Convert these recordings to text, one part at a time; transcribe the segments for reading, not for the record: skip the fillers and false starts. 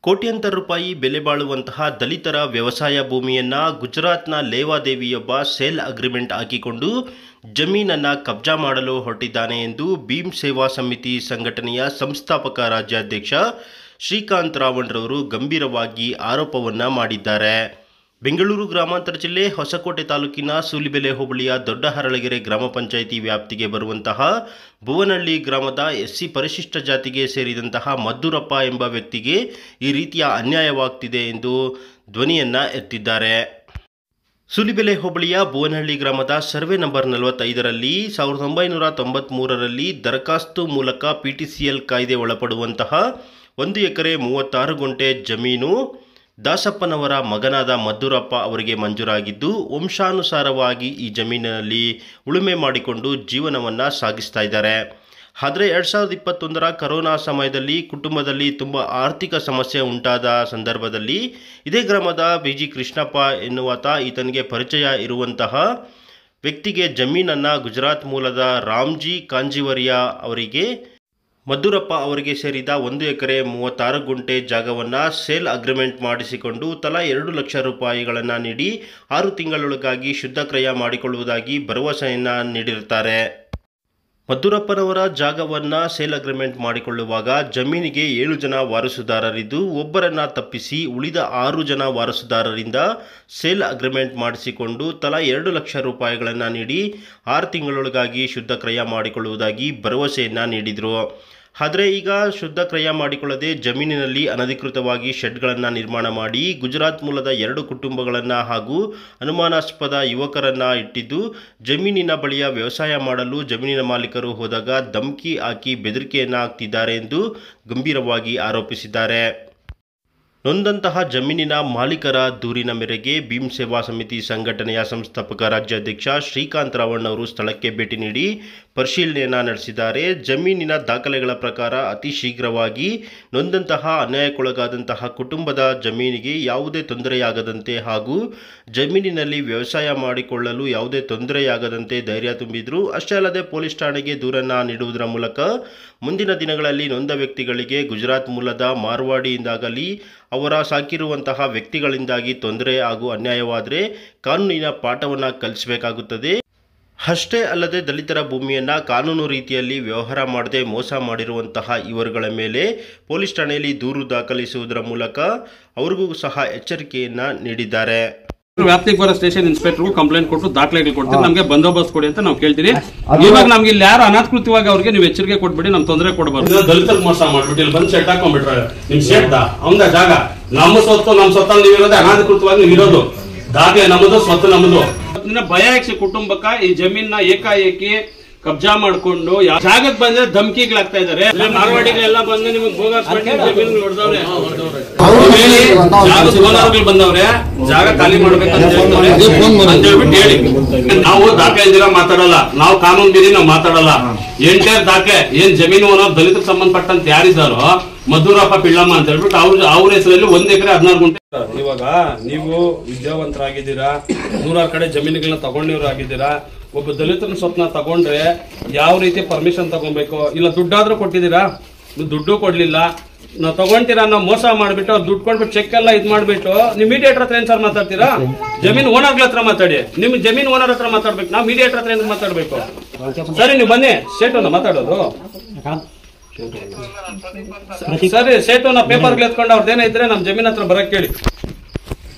ಕೋಟ್ಯಂತರ ರೂಪಾಯಿ ಬೆಲೆ ಬಾಳುವಂತಹ ದಲಿತರ ವ್ಯವಸಾಯ ಭೂಮಿಯನ್ನು ಗುಜರಾತ್ನ ಲೇವಾದೇವಿಯೊಬ್ಬ ಸೇಲ್ ಅಗ್ರಿಮೆಂಟ್ ಹಾಕಿಕೊಂಡು ಜಮೀನನ್ನು ಕಬ್ಜಾ ಮಾಡಲು ಹೊರಟಿದ್ದಾನೆ ಎಂದು ಭೀಮ್ ಸೇವಾ ಸಮಿತಿ ಸಂಘಟನೆಯ ಸಂಸ್ಥಾಪಕ ರಾಜ್ಯಾಧ್ಯಕ್ಷ ಶ್ರೀಕಾಂತ್ ರಾವಣ್ರವರು ಗಂಭೀರವಾಗಿ ಆರೋಪವನ್ನು ಮಾಡಿದ್ದಾರೆ. ಬೆಂಗಳೂರು ಗ್ರಾಮಾಂತರ ಜಿಲ್ಲೆ ಹೊಸಕೋಟೆ ತಾಲೂಕಿನ ಸೂಲಿಬೆಲೆ ಹೋಬಳಿಯ ದೊಡ್ಡ ಹರಳಗೆರೆ ಗ್ರಾಮ ಪಂಚಾಯಿತಿ ವ್ಯಾಪ್ತಿಗೆ ಬರುವಂತಹ ಭುವನಹಳ್ಳಿ ಗ್ರಾಮದ ಎಸ್ಸಿ ಪರಿಶಿಷ್ಟ ಜಾತಿಗೆ ಸೇರಿದಂತಹ ಮದ್ದೂರಪ್ಪ ಎಂಬ ವ್ಯಕ್ತಿಗೆ ಈ ರೀತಿಯ ಅನ್ಯಾಯವಾಗ್ತಿದೆ ಎಂದು ಧ್ವನಿಯನ್ನು ಎತ್ತಿದ್ದಾರೆ. ಸೂಲಿಬೆಲೆ ಹೋಬಳಿಯ ಭುವನಹಳ್ಳಿ ಗ್ರಾಮದ ಸರ್ವೆ ನಂಬರ್ 45ರಲ್ಲಿ 1993ರಲ್ಲಿ ದರಖಾಸ್ತು ಮೂಲಕ PTCL ಕಾಯ್ದೆ ಒಳಪಡುವಂತಹ 1 ಎಕರೆ 36 ಗುಂಟೆ ಜಮೀನು ದಾಸಪ್ಪನವರ ಮಗನಾದ ಮದ್ದೂರಪ್ಪ ಅವರಿಗೆ ಮಂಜೂರಾಗಿದ್ದು, ವಂಶಾನುಸಾರವಾಗಿ ಈ ಜಮೀನಿನಲ್ಲಿ ಉಳುಮೆ ಮಾಡಿಕೊಂಡು ಜೀವನವನ್ನು ಸಾಗಿಸ್ತಾ ಇದ್ದಾರೆ. ಆದರೆ 2021ರ ಕರೋನಾ ಸಮಯದಲ್ಲಿ ಕುಟುಂಬದಲ್ಲಿ ತುಂಬ ಆರ್ಥಿಕ ಸಮಸ್ಯೆ ಉಂಟಾದ ಸಂದರ್ಭದಲ್ಲಿ ಇದೇ ಗ್ರಾಮದ BG ಕೃಷ್ಣಪ್ಪ ಎನ್ನುವಾತ ಈತನಿಗೆ ಪರಿಚಯ ಇರುವಂತಹ ವ್ಯಕ್ತಿಗೆ ಜಮೀನನ್ನು ಗುಜರಾತ್ ಮೂಲದ ರಾಮ್ಜಿ ಕಾಂಜಿವರಿಯಾ ಅವರಿಗೆ ಮದ್ದೂರಪ್ಪ ಅವರಿಗೆ ಸೇರಿದ 1 ಎಕರೆ 36 ಗುಂಟೆ ಜಾಗವನ್ನು ಸೇಲ್ ಅಗ್ರಿಮೆಂಟ್ ಮಾಡಿಸಿಕೊಂಡು ತಲಾ 2 ಲಕ್ಷ ರೂಪಾಯಿಗಳನ್ನು ನೀಡಿ 6 ತಿಂಗಳೊಳಗಾಗಿ ಶುದ್ಧ ಕ್ರಯ ಮಾಡಿಕೊಳ್ಳುವುದಾಗಿ ಭರವಸೆಯನ್ನು ನೀಡಿರುತ್ತಾರೆ. ಮದ್ದೂರಪ್ಪನವರ ಜಾಗವನ್ನು ಸೇಲ್ ಅಗ್ರಿಮೆಂಟ್ ಮಾಡಿಕೊಳ್ಳುವಾಗ ಜಮೀನಿಗೆ 7 ಜನ ವಾರಸುದಾರರಿದ್ದು ಒಬ್ಬರನ್ನು ತಪ್ಪಿಸಿ ಉಳಿದ 6 ಜನ ವಾರಸುದಾರರಿಂದ ಸೇಲ್ ಅಗ್ರಿಮೆಂಟ್ ಮಾಡಿಸಿಕೊಂಡು ತಲಾ 2 ಲಕ್ಷ ರೂಪಾಯಿಗಳನ್ನು ನೀಡಿ 6 ತಿಂಗಳೊಳಗಾಗಿ ಶುದ್ಧ ಕ್ರಯ ಮಾಡಿಕೊಳ್ಳುವುದಾಗಿ ಭರವಸೆಯನ್ನು ನೀಡಿದರು. ಆದರೆ ಈಗ ಶುದ್ಧ ಕ್ರಯ ಮಾಡಿಕೊಳ್ಳದೆ ಜಮೀನಿನಲ್ಲಿ ಅನಧಿಕೃತವಾಗಿ ಶೆಡ್ಗಳನ್ನು ನಿರ್ಮಾಣ ಮಾಡಿ ಗುಜರಾತ್ ಮೂಲದ 2 ಕುಟುಂಬಗಳನ್ನು ಹಾಗೂ ಅನುಮಾನಾಸ್ಪದ ಯುವಕರನ್ನು ಇಟ್ಟಿದ್ದು, ಜಮೀನಿನ ಬಳಿಯ ವ್ಯವಸಾಯ ಮಾಡಲು ಜಮೀನಿನ ಮಾಲೀಕರು ಹೋದಾಗ ಧಮಕಿ ಹಾಕಿ ಬೆದರಿಕೆಯನ್ನು ಹಾಕ್ತಿದ್ದಾರೆ ಎಂದು ಗಂಭೀರವಾಗಿ ಆರೋಪಿಸಿದ್ದಾರೆ. ನೊಂದಂತಹ ಜಮೀನಿನ ಮಾಲೀಕರ ದೂರಿನ ಮೇರೆಗೆ ಭೀಮ್ ಸೇವಾ ಸಮಿತಿ ಸಂಘಟನೆಯ ಸಂಸ್ಥಾಪಕ ರಾಜ್ಯಾಧ್ಯಕ್ಷ ಶ್ರೀಕಾಂತ್ ರಾವಣ್ ಅವರು ಸ್ಥಳಕ್ಕೆ ಭೇಟಿ ನೀಡಿ ಪರಿಶೀಲನೆಯನ್ನು ನಡೆಸಿದ್ದಾರೆ. ಜಮೀನಿನ ದಾಖಲೆಗಳ ಪ್ರಕಾರ ಅತಿ ಶೀಘ್ರವಾಗಿ ನೊಂದಂತಹ ಅನ್ಯಾಯಕ್ಕೊಳಗಾದಂತಹ ಕುಟುಂಬದ ಜಮೀನಿಗೆ ಯಾವುದೇ ತೊಂದರೆಯಾಗದಂತೆ ಹಾಗೂ ಜಮೀನಿನಲ್ಲಿ ವ್ಯವಸಾಯ ಮಾಡಿಕೊಳ್ಳಲು ಯಾವುದೇ ತೊಂದರೆಯಾಗದಂತೆ ಧೈರ್ಯ ತುಂಬಿದರು. ಅಷ್ಟೇ ಅಲ್ಲದೆ ಪೊಲೀಸ್ ಠಾಣೆಗೆ ದೂರನ್ನು ನೀಡುವುದರ ಮೂಲಕ ಮುಂದಿನ ದಿನಗಳಲ್ಲಿ ನೊಂದ ವ್ಯಕ್ತಿಗಳಿಗೆ ಗುಜರಾತ್ ಮೂಲದ ಮಾರ್ವಾಡಿಯಿಂದಾಗಲಿ ಅವರ ಸಾಕಿರುವಂತಹ ವ್ಯಕ್ತಿಗಳಿಂದಾಗಿ ತೊಂದರೆ ಹಾಗೂ ಅನ್ಯಾಯವಾದರೆ ಕಾನೂನಿನ ಪಾಠವನ್ನು ಕಲಿಸಬೇಕಾಗುತ್ತದೆ. ಅಷ್ಟೇ ಅಲ್ಲದೆ ದಲಿತರ ಭೂಮಿಯನ್ನು ಕಾನೂನು ರೀತಿಯಲ್ಲಿ ವ್ಯವಹಾರ ಮಾಡದೆ ಮೋಸ ಮಾಡಿರುವಂತಹ ಇವರುಗಳ ಮೇಲೆ ಪೊಲೀಸ್ ಠಾಣೆಯಲ್ಲಿ ದೂರು ದಾಖಲಿಸುವುದರ ಮೂಲಕ ಅವರಿಗೂ ಸಹ ಎಚ್ಚರಿಕೆಯನ್ನು ನೀಡಿದ್ದಾರೆ. ವ್ಯಾಪ್ತಿಗೆ ಬರೋ ಸ್ಟೇಷನ್ ಇನ್ಸ್ಪೆಕ್ಟರ್ ಕಂಪ್ಲೇಂಟ್ ಕೊಟ್ಟು ದಾಖಲೆಗಳು ಕೊಡ್ತೀವಿ, ನಮಗೆ ಬಂದೋಬಸ್ತ್ ಕೊಡಿ ಅಂತ ನಾವು ಕೇಳ್ತೀವಿ. ಇವಾಗ ನಮ್ಗೆ ಇಲ್ಲಿ ಯಾರು ಅನಾಧಿಕೃತವಾಗಿ ಅವ್ರಿಗೆ ನೀವು ಎಚ್ಚರಿಕೆ ಕೊಟ್ಬಿಡಿ, ನಮ್ ತೊಂದರೆ ಕೊಡಬಾರ್ದು. ದಲಿತರ ಮೋಸ ಮಾಡ್ಬಿಟ್ಟು ಇಲ್ಲಿ ಬಂದು ಸೆಟ್ ಹಾಕೊಂಡ್ಬಿಟ್ರೆ ನಿಮ್ ಸೇಟ್ ಅವಂದ ಜಾಗ ನಮ್ಮ ಸ್ವತ್ತು, ನಮ್ಮ ಸ್ವತ್ತಲ್ಲಿ ನೀವು ಇರೋದೇ ಅನಾಧಿಕೃತವಾಗಿ ನೀವು ಇರೋದು, ದಾಖಲೆ ನಮ್ಮದು, ಸ್ವತ್ತು ನಮ್ಮದು. ಭಯ ಯಕ್ಷ ಕುಟುಂಬಕ್ಕ ಈ ಜಮೀನ ಏಕಾಏಕಿ ಕಬ್ಜಾ ಮಾಡ್ಕೊಂಡು ಜಾಗಕ್ಕೆ ಬಂದ್ರೆ ಧಮಕಿಗಳಾಗ್ತಾ ಇದಾರೆ. ಮಾರ್ವಾಡಿಗಳೆಲ್ಲ ಬಂದು ನಿಮಗೆ ಜಮೀನುಗಳು ಹೊಡೆದವ್ರೆ, ಓನರ್ಗಳು ಬಂದವ್ರೆ, ಜಾಗ ಖಾಲಿ ಮಾಡ್ಬೇಕಂತ ಹೇಳ್ಬಿಟ್ಟು ಹೇಳಿ. ನಾವು ದಾಖಲೆ ಇದ್ದೀರಾ ಮಾತಾಡಲ್ಲ, ನಾವು ಕಾನೂನು ಬೀದಿ ನಾವು ಮಾತಾಡಲ್ಲ. ಎಂಟೇರ್ ದಾಖಲೆ ಏನ್ ಜಮೀನು ಓನರ್ ದಲಿತರಿಗೆ ಸಂಬಂಧಪಟ್ಟಂತ ಯಾರಿದ್ದಾರೋ ಮದ್ದೂರಪ್ಪ ಪಿಳ್ಳಮ್ಮ ಅಂತ ಹೇಳ್ಬಿಟ್ಟು ಅವ್ರ ಹೆಸರಲ್ಲಿ 1 ಎಕರೆ 16 ಗುಂಟೆ. ಇವಾಗ ನೀವು ವಿದ್ಯಾವಂತರಾಗಿದ್ದೀರಾ, 100 ಕಡೆ ಜಮೀನುಗಳನ್ನ ತಗೊಂಡಿವ್ರು ಆಗಿದ್ದೀರಾ. ಒಬ್ಬ ದಲಿತರ ಸ್ವಪ್ನ ತಗೊಂಡ್ರೆ ಯಾವ ರೀತಿ ಪರ್ಮಿಷನ್ ತಗೊಬೇಕು, ಇಲ್ಲ ದುಡ್ಡಾದ್ರೂ ಕೊಟ್ಟಿದ್ದೀರಾ, ದುಡ್ಡು ಕೊಡ್ಲಿಲ್ಲ, ನಾವು ತಗೊಂತೀರಾ, ನಾವು ಮೋಸ ಮಾಡ್ಬಿಟ್ಟು ಅವ್ರು ದುಡ್ಡು ಕೊಡ್ಬಿಟ್ಟು ಚೆಕ್ ಎಲ್ಲ ಇದ್ ಮಾಡ್ಬಿಟ್ಟು ನೀವು ಮೀಡಿಯೇಟರ್ ಹತ್ರ ಏನ್ ಸರ್ ಮಾತಾಡ್ತೀರಾ? ಜಮೀನ್ ಓನರ್ಗಳ ಹತ್ರ ಮಾತಾಡಿ, ನಿಮ್ ಜಮೀನ್ ಓನರ್ ಹತ್ರ ಮಾತಾಡ್ಬೇಕು, ನಾವು ಮೀಡಿಯೇಟರ್ ಹತ್ರ ಏನ್ ಮಾತಾಡ್ಬೇಕು? ಸರಿ ನೀವು ಬನ್ನಿ, ಸೇಟುನ ಮಾತಾಡೋದು ಸರಿ, ಸೇಟುನ ಪೇಪರ್ಗಳು ಎತ್ಕೊಂಡು ಅವ್ರದ್ದೇನೇ ಇದ್ರೆ ನಮ್ ಜಮೀನ್ ಹತ್ರ ಬರಕ್ ಕೇಳಿ.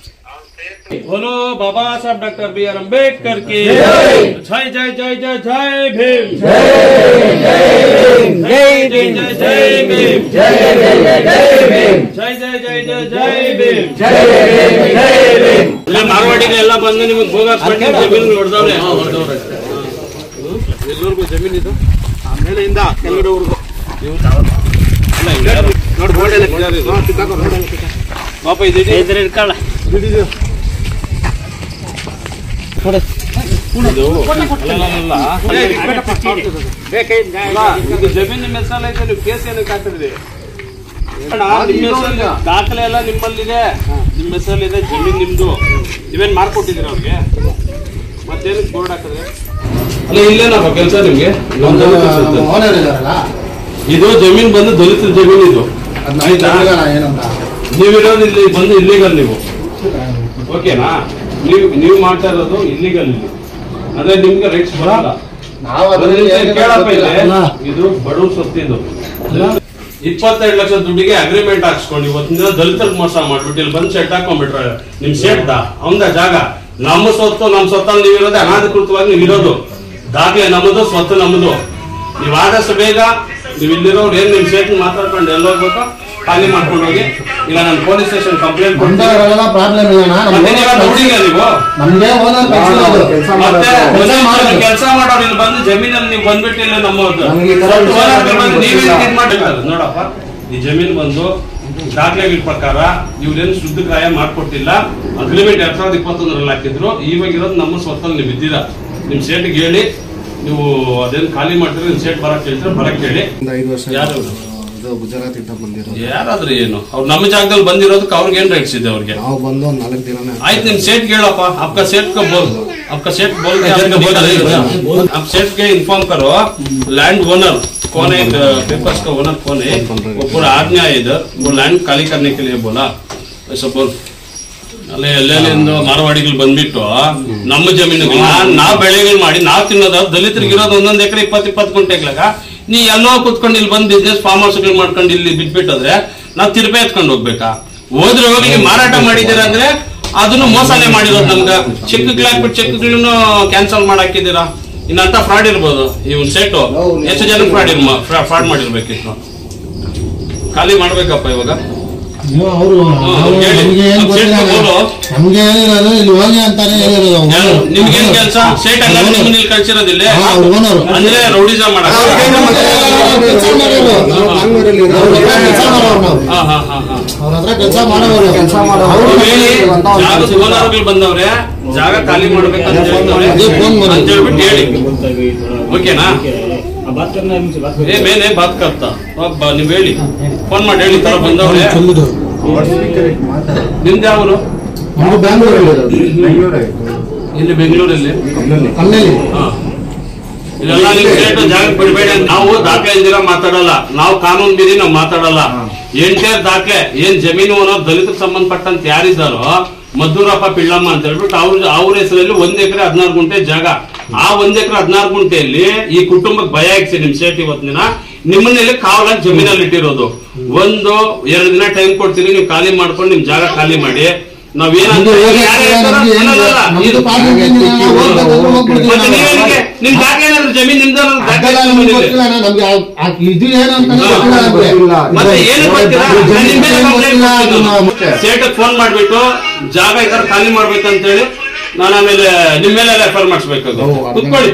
बोलो बाबा साहब डॉक्टर BR अम्बेडकर की जय जय जय जय जय भीम, जय जय जय जय भीम, जय जय जय जय जय भीम, जय भीम. ಮಾರ್ವಾಡಿಗಳೆಲ್ಲ ಬಂದು ನಿಮಗೆ ಬೋಗಸ್ಬಿಟ್ಟು ಜಮೀನುಗಳು ಹೊಡೆದವ್ರೆ. ಎಲ್ಲರಿಗೂ ಜಮೀನು ಇದು ಮೇಲೆಯಿಂದ ಕೆಳಗಡೆವರೆಗೂ ನೋಡಿ ಬೋರ್ಡ್ ಪಾಪ ಇದೆ ಇಟ್ಕೊಳ್ಳ ಜಮೀನ್ ಮೆಸಲ್ ಐತೆ, ನೀವು ಕೇಸ್ ಏನಕ್ಕೆ ಹಾಕಿದ್ರಿ? ದಾಖಲೆ ಎಲ್ಲ ನಿಮ್ಮಲ್ಲಿದೆ, ನಿಮ್ಮ ಹೆಸರಲ್ಲಿದೆ, ಜಮೀನ್ ನಿಮ್ದು. ನೀವೇನ್ ಮಾಡ್ಕೊಟ್ಟಿದ್ದೀರ ಅವ್ರಿಗೆ? ಮತ್ತೇನಕ್ಕೆ ಬೋರ್ಡ್ ಹಾಕಿದ್ರೆ? ಅಲ್ಲ ಇಲ್ಲೇನಪ್ಪ ಕೆಲಸ ನಿಮ್ಗೆ? ಇದು ಜಮೀನ್ ಬಂದು ದಲಿತರ ಜಮೀನ್ ಇದು. ನೀವಿರೋದು ಇಲ್ಲಿ ಬಂದು ಇಲ್ಲಿಗಲ್ ನೀವು ಓಕೆನಾ? ನೀವು ಮಾಡ್ತಾ ಇರೋದು ಇಲ್ಲಿಗಲ್ ಇಲ್ಲಿ ಅಂದ್ರೆ ನಿಮ್ಗೆ ರೈಟ್ಸ್ ಬರಲ್ಲ. ಕೇಳಪ್ಪ ಇದು ಬಡವ್ರ ಸೊತ್ತಿದು 22 ಲಕ್ಷ ದುಡ್ಡಿಗೆ ಅಗ್ರಿಮೆಂಟ್ ಹಾಕ್ಸ್ಕೊಂಡು ಇವತ್ತಿನ ದಲಿತರ ಮೋಸ ಮಾಡ್ಬಿಟ್ಟು ಇಲ್ಲಿ ಬಂದು ಸೆಟ್ ಹಾಕೊಂಡ್ಬಿಟ್ರೆ ನಿಮ್ ಸೇಟ್ದ ಅವಂದ ಜಾಗ ನಮ್ಮ ಸ್ವತ್ತು ನಮ್ಮ ಸ್ವತ್ತಲ್ಲಿ ನೀವಿರೋದು ಅನಾಧಿಕೃತವಾಗಿ ನೀವಿರೋದು ದಾಖಲೆ ನಮ್ಮದು ಸ್ವತ್ತು ನಮ್ಮದು. ನೀವು ಆದಷ್ಟು ಬೇಗ ನೀವು ಇಲ್ಲಿರೋರು ಏನ್ ನಿಮ್ ಸೇಟ್ ಮಾತಾಡ್ಕೊಂಡು ಎಲ್ಲ ಹೋಗ್ಬೇಕು ಖಾಲಿ ಮಾಡ್ಕೊಂಡು ಹೋಗಿ. ಇಲ್ಲ ನಾನು ಪೊಲೀಸ್ ಸ್ಟೇಷನ್ ಕಂಪ್ಲೇಂಟ್ ಕೊಡ್ತೀನಿ. ಕೆಲಸ ಮಾಡೋರು ಇಲ್ಲಿ ಬಂದು ಜಮೀನಲ್ಲಿ ನೀವು ಬಂದ್ಬಿಟ್ಟಿಲ್ಲ ನಮ್ಮದು ನೋಡಪ್ಪ ಈ ಜಮೀನ್ ಬಂದು ದಾಖಲೆಗಳ ಪ್ರಕಾರ ಇವ್ರೇನು ಶುದ್ಧ ಕಾಯ ಮಾಡ್ಕೊಟ್ಟಿಲ್ಲ. ಅಗ್ರಿಮೆಂಟ್ 2021 ಹಾಕಿದ್ರು. ಇವಾಗಿರೋದು ನಮ್ಮ ಸ್ವತ್ತಲ್ಲಿ ನೀವು ಇದ್ದೀರಾ. ನಿಮ್ ಸೇಟ್ಗೆ ಹೇಳಿ ನೀವು ಅದೇನು ಖಾಲಿ ಮಾಡ್ತೀರಿ ನಿಮ್ ಸೇಟ್ ಬರಕ್ ಹೇಳ್ತೀರ ಬರಕ್ ಹೇಳಿ. ಯಾರು ಗುಜರಾತ್ ಇಂದ ಬಂದಿರೋದು ಯಾರಾದ್ರೂ ಏನು ಅವ್ರು ನಮ್ಮ ಜಾಗದಲ್ಲಿ ಬಂದಿರೋದಕ್ಕೆ ಅವ್ರಿಗೆ ಏನ್ ರೈಟ್ಸ್ ಇದೆ ಅವ್ರಿಗೆ? ನಾವು ಬಂದು 4 ದಿನ ಆಯ್ತು ನಿಮ್ ಸೇಟ್ ಹೇಳಪ್ಪ आपका सेठ को बोल आपका सेठ बोल आप सेठ के इन्फॉर्म करो लैंड ओनर कौन है पेपर्स का ओनर कौन है वो पूरा आज्ञा है इधर वो लैंड खाली करने के लिए बोला ऐसा बोल. ಅಲ್ಲೇ ಎಲ್ಲೆಲ್ಲಿಂದ ಮಾರವಾಡಿಗಳು ಬಂದ್ಬಿಟ್ಟು ನಮ್ಮ ಜಮೀನುಗಳನ್ನ ನಾವ್ ಬೆಳೆಗಳು ಮಾಡಿ ನಾವ್ ತಿನ್ನೋದ ದಲಿತರಿಗೆ ಇರೋದು 1 ಎಕರೆ 20 ಗುಂಟೆಗ್ಲಾಗ ನೀ ಎಲ್ಲೋ ಕುತ್ಕೊಂಡು ಇಲ್ಲಿ ಬಂದ್ ಬಿಸ್ನೆಸ್ ಫಾರ್ಮ್ ಹೌಸ್ಗಳು ಮಾಡ್ಕೊಂಡು ಇಲ್ಲಿ ಬಿಟ್ಬಿಟ್ಟೋದ್ರೆ ನಾವ್ ತಿರುಪೆ ಎತ್ಕೊಂಡು ಹೋಗ್ಬೇಕಾ? ಹೋದ್ರೆ ಹೋಗಿ ಮಾರಾಟ ಮಾಡಿದೀರ ಅಂದ್ರೆ ಅದನ್ನು ಮೋಸನೆ ಮಾಡಿರೋದು ನಮ್ಗ. ಚೆಕ್ಗಳು ಹಾಕ್ಬಿಟ್ಟು ಚೆಕ್ಗಳನ್ನು ಕ್ಯಾನ್ಸಲ್ ಮಾಡಾಕಿದ್ದೀರಾ. ಇನ್ನಂತ ಫ್ರಾಡ್ ಇರ್ಬೋದು. ಇವನ್ ಸೇಟು ಎಷ್ಟು ಜನ ಫ್ರಾಡ್ ಮಾಡಿರ್ಬೇಕಿತ್ತು. ಖಾಲಿ ಮಾಡ್ಬೇಕಪ್ಪ ಇವಾಗ. ನಿಮ್ಗೇನ್ ಕೆಲಸ? ಸೇಟ್ ನಿಮ್ಮನ್ನ ಕಳ್ಸಿರೋದಿಲ್ಲ ಅಂದ್ರೆ ರೌಡಿಸಂ ಮಾಡಕ್ ಓನರ್ಗಳು ಬಂದವ್ರೆ ಜಾಗ ಖಾಲಿ ಮಾಡ್ಬೇಕಂತ ಹೇಳ್ಬಿಟ್ಟು ಹೇಳಿ ಓಕೆನಾ? ಮೇನೆ ಬಾತ್ ಕರ್ತಾ ನೀವ್ ಹೇಳಿ ಫೋನ್ ಮಾಡಿ ಹೇಳಿ ತರ ಬಂದವ್ರೆ. ನಿಮ್ದು ಯಾವರು? ಇಲ್ಲಿ ಬೆಂಗಳೂರಲ್ಲಿ ಇಲ್ಲೆಲ್ಲ ನಿಮ್ ಸೇಟ್ ಜಾಗ ಬಿಡಬೇಡಿ. ನಾವು ದಾಖಲೆ ಇಲ್ದಿರ ಮಾತಾಡಲ್ಲ. ನಾವು ಕಾನೂನು ಬೀದಿ ನಾವು ಮಾತಾಡಲ್ಲ. ಎಂಟೇರ್ ದಾಖಲೆ ಏನ್ ಜಮೀನು ಅನ್ನೋ ದಲಿತರಿಗೆ ಸಂಬಂಧಪಟ್ಟಂತ ಯಾರಿದ್ದಾರೋ ಮದ್ದೂರಪ್ಪ ಪಿಳ್ಳಮ್ಮ ಅಂತ ಹೇಳ್ಬಿಟ್ಟು ಅವ್ರ ಹೆಸರಲ್ಲಿ 1 ಎಕರೆ 16 ಗುಂಟೆ ಜಾಗ. ಆ 1 ಎಕರೆ 16 ಗುಂಟೆಯಲ್ಲಿ ಈ ಕುಟುಂಬಕ್ಕೆ ಭಯ ಹಾಕ್ಸಿ ನಿಮ್ ಸೇಟ್ ಇವತ್ತಿನ ದಿನ ನಿಮ್ಮನ್ನೆಲ್ಲಿ ಕಾವಲಾಗಿ ಜಮೀನಲ್ಲಿ ಇಟ್ಟಿರೋದು. 1-2 ದಿನ ಟೈಮ್ ಕೊಡ್ತೀರಿ, ನೀವು ಖಾಲಿ ಮಾಡ್ಕೊಂಡು ನಿಮ್ ಜಾಗ ಖಾಲಿ ಮಾಡಿ. ನಾವೇನಂತ ನಿಮ್ ದಾಖಲೆ ಏನಾದ್ರು ಜಮೀನ್ ನಿಮ್ದು ಮತ್ತೆ ಏನು ಬರ್ತೀರಾ? ಸೇಟಕ್ ಫೋನ್ ಮಾಡ್ಬಿಟ್ಟು ಜಾಗ ಈ ತರ ಖಾಲಿ ಮಾಡ್ಬೇಕಂತ ಹೇಳಿ ನಾನು ಆಮೇಲೆ ನಿಮ್ ಮೇಲೆ ಎಫ್ಐಆರ್ ಮಾಡಿಸ್ಬೇಕು. ಕುತ್ಕೊಳ್ಳಿ.